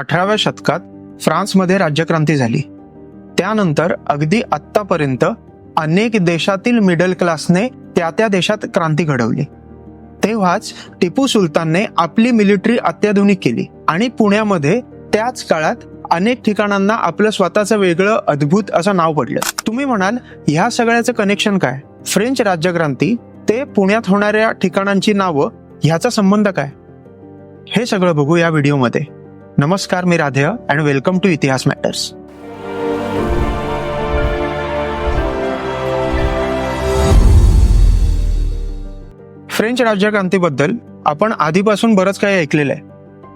18व्या शतकात फ्रान्समध्ये राज्यक्रांती झाली. त्यानंतर अगदी आत्तापर्यंत अनेक देशातील मिडल क्लासने त्या त्या देशात क्रांती घडवली. तेव्हाच टिपू सुलतानने आपली मिलिटरी अत्याधुनिक केली आणि पुण्यामध्ये त्याच काळात अनेक ठिकाणांना आपलं स्वतःचं वेगळं अद्भुत असं नाव पडलं. तुम्ही म्हणाल ह्या सगळ्याचं कनेक्शन काय? फ्रेंच राज्यक्रांती ते पुण्यात होणाऱ्या ठिकाणांची नावं ह्याचा संबंध काय? हे सगळं बघू या व्हिडिओमध्ये. नमस्कार, मी राधेय अँड वेलकम टू इतिहास मॅटर्स. फ्रेंच राज्यक्रांतीबद्दल आपण आधीपासून बरंच काही ऐकलेलं आहे.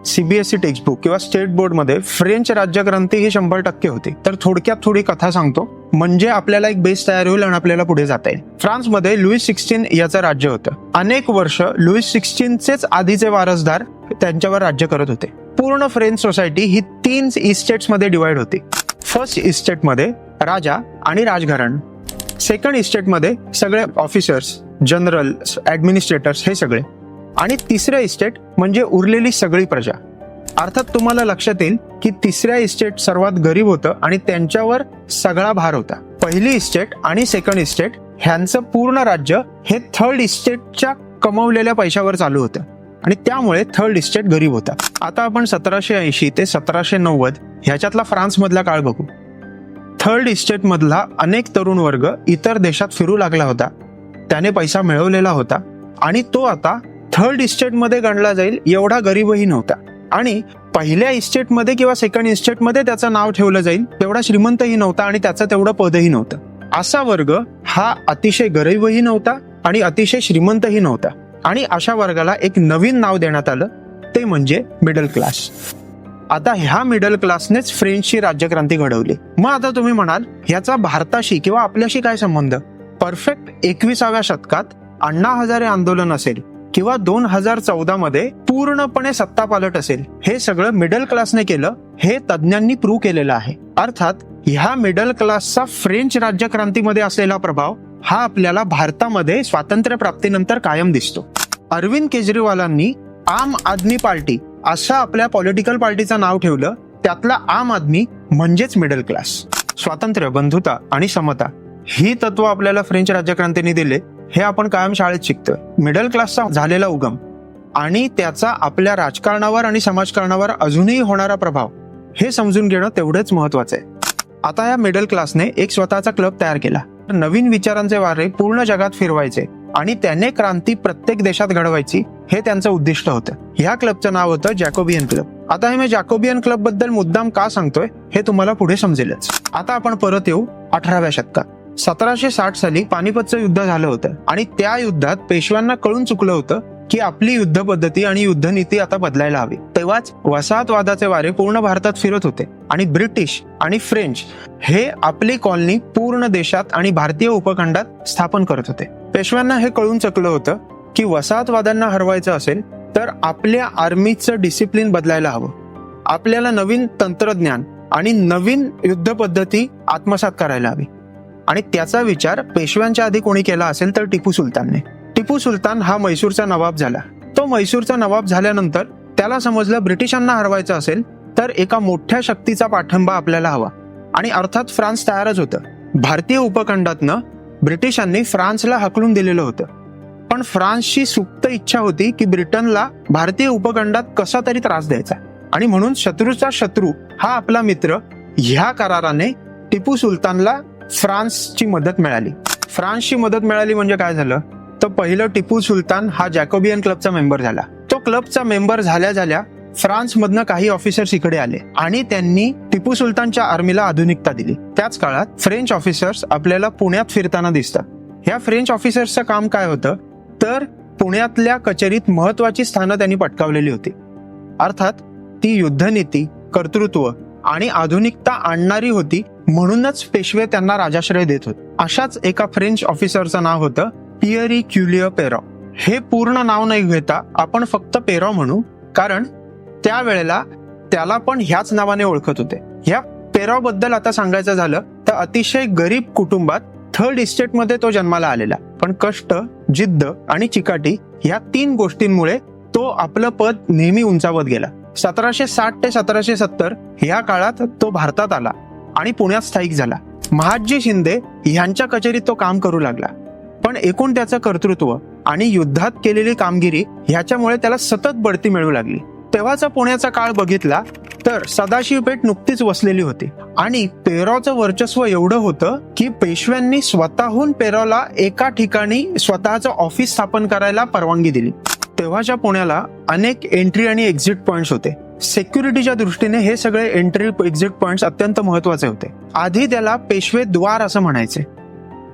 सीबीएसई टेक्स्टबुक किंवा स्टेट बोर्डमध्ये फ्रेंच राज्यक्रांती ही 100% होती. तर थोडक्यात थोडी कथा सांगतो, म्हणजे आपल्याला एक बेस तयार होईल आणि आपल्याला पुढे जाता येईल. फ्रान्समध्ये लुईस 16 याचं राज्य होतं. अनेक वर्ष लुईस 16चेच आधीचे वारसदार त्यांच्यावर राज्य करत होते. पूर्ण फ्रेंच सोसायटी ही 3 इस्टेट्समध्ये डिवाइड होती. फर्स्ट इस्टेटमध्ये राजा आणि राजघराण, सेकंड इस्टेटमध्ये सगळे ऑफिसर्स, जनरल, ऍडमिनिस्ट्रेटर्स हे सगळे, आणि तिसऱ्या इस्टेट म्हणजे उरलेली सगळी प्रजा. अर्थात तुम्हाला लक्षात येईल की तिसऱ्या इस्टेट सर्वात गरीब होतं आणि त्यांच्यावर सगळा भार होता. पहिली इस्टेट आणि सेकंड इस्टेट ह्यांचं पूर्ण राज्य हे थर्ड इस्टेटच्या कमवलेल्या पैशावर चालू होतं आणि त्यामुळे थर्ड इस्टेट गरीब होता. आता आपण 1780 ते 1790 ह्याच्यातला फ्रान्समधला काळ बघू. थर्ड इस्टेट मधला अनेक तरुण वर्ग इतर देशात फिरू लागला होता. त्याने पैसा मिळवलेला होता आणि तो आता थर्ड इस्टेटमध्ये गणला जाईल एवढा गरीबही नव्हता, आणि पहिल्या इस्टेटमध्ये किंवा सेकंड इस्टेटमध्ये त्याचं नाव ठेवलं जाईल तेवढा श्रीमंतही नव्हता आणि त्याचं तेवढं पदही नव्हतं. असा वर्ग हा अतिशय गरीबही नव्हता आणि अतिशय श्रीमंतही नव्हता, आणि अशा वर्गाला एक नवीन नाव देण्यात आलं, ते म्हणजे मिडल क्लास. आता ह्या मिडल क्लासनेच फ्रेंचची राज्यक्रांती घडवली. मग आता तुम्ही म्हणाल ह्याचा भारताशी किंवा आपल्याशी काय संबंध? परफेक्ट 21व्या शतकात अण्णा हजारे आंदोलन असेल किंवा 2014 मध्ये पूर्णपणे सत्ता पालट असेल, हे सगळं मिडल क्लासने केलं हे तज्ज्ञांनी प्रूव्ह केलेलं आहे. अर्थात ह्या मिडल क्लासचा फ्रेंच राज्यक्रांतीमध्ये असलेला प्रभाव हा आपल्याला भारतामध्ये स्वातंत्र्य प्राप्तीनंतर कायम दिसतो. अरविंद केजरीवालांनी आम आदमी पार्टी असं आपल्या पॉलिटिकल पार्टीचं नाव ठेवलं. त्यातला आम आदमी म्हणजेच मिडल क्लास. स्वातंत्र्य, बंधुता आणि समता ही तत्व आपल्याला फ्रेंच राज्यक्रांतीने दिले हे आपण कायम शाळेत शिकतोय. मिडल क्लासचा झालेला उगम आणि त्याचा आपल्या राजकारणावर आणि समाजकारणावर अजूनही होणारा प्रभाव हे समजून घेणं तेवढंच महत्वाचं आहे. आता या मिडल क्लासने एक स्वतःचा क्लब तयार केला. नवीन विचारांचे वारे पूर्ण जगात फिरवायचे आणि त्याने क्रांती प्रत्येक देशात घडवायची हे त्यांचं उद्दिष्ट होतं. ह्या क्लबचं नाव होतं जॅकोबियन क्लब. आता हे मी जॅकोबियन क्लब बद्दल मुद्दाम का सांगतोय हे तुम्हाला पुढे समजेलच. आता आपण परत येऊ 18व्या शतकात. 1760 साली पानिपतचं युद्ध झालं होतं आणि त्या युद्धात पेशव्यांना कळून चुकलं होतं की आपली युद्ध पद्धती आणि युद्धनीती आता बदलायला हवी. तेव्हाच वसाहतवादाचे वारे पूर्ण भारतात फिरत होते आणि ब्रिटिश आणि फ्रेंच हे आपली कॉलनी पूर्ण देशात आणि भारतीय उपखंडात स्थापन करत होते. पेशव्यांना हे कळून चुकलं होतं की वसाहतवाद्यांना हरवायचं असेल तर आपल्या आर्मीचं डिसिप्लिन बदलायला हवं. आपल्याला नवीन तंत्रज्ञान आणि नवीन युद्ध पद्धती आत्मसात करायला हवी, आणि त्याचा विचार पेशव्यांच्या आधी कोणी केला असेल तर टिपू सुलतानने. टिपू सुलतान हा म्हैसूरचा नवाब झाला. तो म्हैसूरचा नवाब झाल्यानंतर त्याला समजलं ब्रिटिशांना हरवायचं असेल तर एका मोठ्या शक्तीचा पाठिंबा आपल्याला हवा, आणि अर्थात फ्रान्स तयारच होतं. भारतीय उपखंडातनं ब्रिटिशांनी फ्रान्सला हकलून दिलेलं होतं, पण फ्रान्सची सुप्त इच्छा होती की ब्रिटनला भारतीय उपखंडात कसा तरी त्रास द्यायचा, आणि म्हणून शत्रूचा शत्रू हा आपला मित्र ह्या कराराने टिपू सुलतानला फ्रान्सची मदत मिळाली. फ्रान्सची मदत मिळाली म्हणजे काय झालं तर पहिलं टिपू सुलतान हा जॅकोबियन क्लबचा मेंबर झाला. तो क्लबचा मेंबर झाल्या झाल्या फ्रान्समधनं काही ऑफिसर्स इकडे आले आणि त्यांनी टिपू सुलतानच्या आर्मीला आधुनिकता दिली. त्याच काळात फ्रेंच ऑफिसर्स आपल्याला पुण्यात फिरताना दिसतात. ह्या फ्रेंच ऑफिसर्सचं काम काय होतं तर पुण्यातल्या कचेरीत महत्वाची स्थानं त्यांनी पटकावलेली होती. अर्थात ती युद्धनीती, कर्तृत्व आणि आधुनिकता आणणारी होती, म्हणूनच पेशवे त्यांना राजाश्रय देत होते. अशाच एका फ्रेंच ऑफिसरचं नाव होतं पियरी क्युलियो पेरॉ. हे पूर्ण नाव नाही घेता आपण फक्त पेरॉ म्हणू, कारण त्यावेळेला त्याला पण ह्याच नावाने ओळखत होते. ह्या पेरॉ बद्दल आता सांगायचं झालं तर अतिशय गरीब कुटुंबात थर्ड इस्टेटमध्ये तो जन्माला आलेला, पण कष्ट, जिद्द आणि चिकाटी ह्या 3 गोष्टींमुळे तो आपलं पद नेहमी उंचावत गेला. 1760 ते 1770 ह्या काळात तो भारतात आला आणि पुण्यात स्थायिक झाला. महादजी शिंदे ह्यांच्या कचेरीत तो काम करू लागला. पण एकूण त्याचं कर्तृत्व आणि युद्धात केलेली कामगिरी ह्याच्यामुळे त्याला सतत बढती मिळू लागली. तेव्हाचा पुण्याचा काळ बघितला तर सदाशिव पेठ नुकतीच वसलेली होती आणि पेरावचं वर्चस्व एवढं होतं की पेशव्यांनी स्वतःहून पेरावला एका ठिकाणी स्वतःचं ऑफिस स्थापन करायला परवानगी दिली. तेव्हाच्या पुण्याला अनेक एंट्री आणि एक्झिट पॉइंट्स होते. सिक्युरिटीच्या दृष्टीने हे सगळे एंट्री एक्झिट पॉइंट्स अत्यंत महत्वाचे होते. आधी त्याला पेशवे द्वार असं म्हणायचे,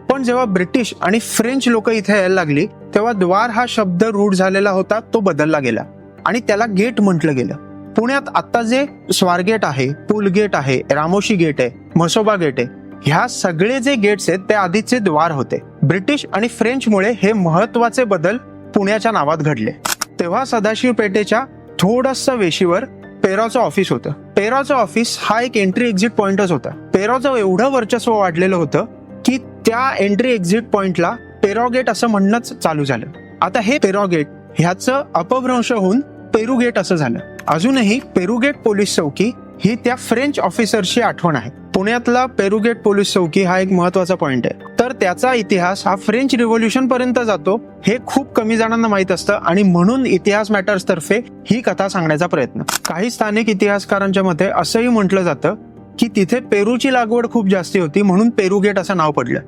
पण जेव्हा ब्रिटिश आणि फ्रेंच लोक इथे यायला लागली तेव्हा द्वार हा शब्द रूढ झालेला होता, तो बदलला गेला आणि त्याला गेट म्हटलं गेलं. पुण्यात आता जे स्वारगेट आहे, पुल गेट आहे, रामोशी गेट आहे, म्हसोबा गेट आहे, ह्या सगळे जे गेट्स आहेत ते आधीचे द्वार होते. ब्रिटिश आणि फ्रेंचमुळे हे महत्वाचे बदल पुण्याच्या नावात घडले. तेव्हा सदाशिव पेठेच्या थोडंसं वेशीवर पेरावचं ऑफिस होतं. पेरावचं ऑफिस हा एक एंट्री एक्झिट पॉइंटच होता. पेरावचं एवढं वर्चस्व वाढलेलं होतं की त्या एंट्री एक्झिट पॉइंटला पेराव गेट असं म्हणणंच चालू झालं. आता हे पेराव गेट ह्याचं अपभ्रंश होऊन पेरू गेट असं झालं. अजूनही पेरुगेट पोलीस चौकी ही त्या फ्रेंच ऑफिसरची आठवण आहे. पुण्यातला पेरुगेट पोलीस चौकी हा एक महत्वाचा पॉइंट आहे. तर त्याचा इतिहास हा फ्रेंच रिव्होल्युशन पर्यंत जातो हे खूप कमी जणांना माहित असतं आणि म्हणून इतिहास मॅटर्स तर्फे ही कथा सांगण्याचा प्रयत्न. काही स्थानिक इतिहासकारांच्या मते असंही म्हटलं जातं की तिथे पेरूची लागवड खूप जास्ती होती म्हणून पेरुगेट असं नाव पडलं.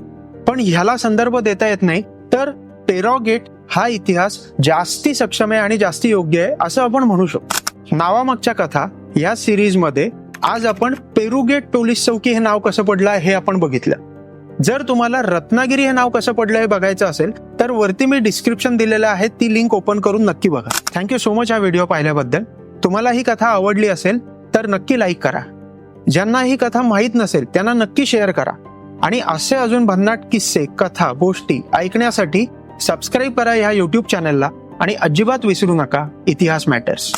पण ह्याला संदर्भ देता येत नाही, तर पेराव गेट हा इतिहास जास्ती सक्षम आहे आणि जास्ती योग्य आहे असं आपण म्हणू शकतो. नावामागच्या कथा या सिरीज मध्ये आज आपण पेरुगेट पोलीस चौकी हे नाव कसं पडलं हे आपण बघितलं. जर तुम्हाला रत्नागिरी हे नाव कसं पडलं हे बघायचं असेल तर वरती मी डिस्क्रिप्शन दिलेलं आहे, ती लिंक ओपन करून नक्की बघा. थँक्यू सो मच हा व्हिडिओ पाहिल्याबद्दल. तुम्हाला ही कथा आवडली असेल तर नक्की लाईक करा. ज्यांना ही कथा माहीत नसेल त्यांना नक्की शेअर करा आणि असे अजून भन्नाट किस्से, कथा, गोष्टी ऐकण्यासाठी सबस्क्राईब करा ह्या युट्यूब चॅनलला आणि अजिबात विसरू नका इतिहास मॅटर्स.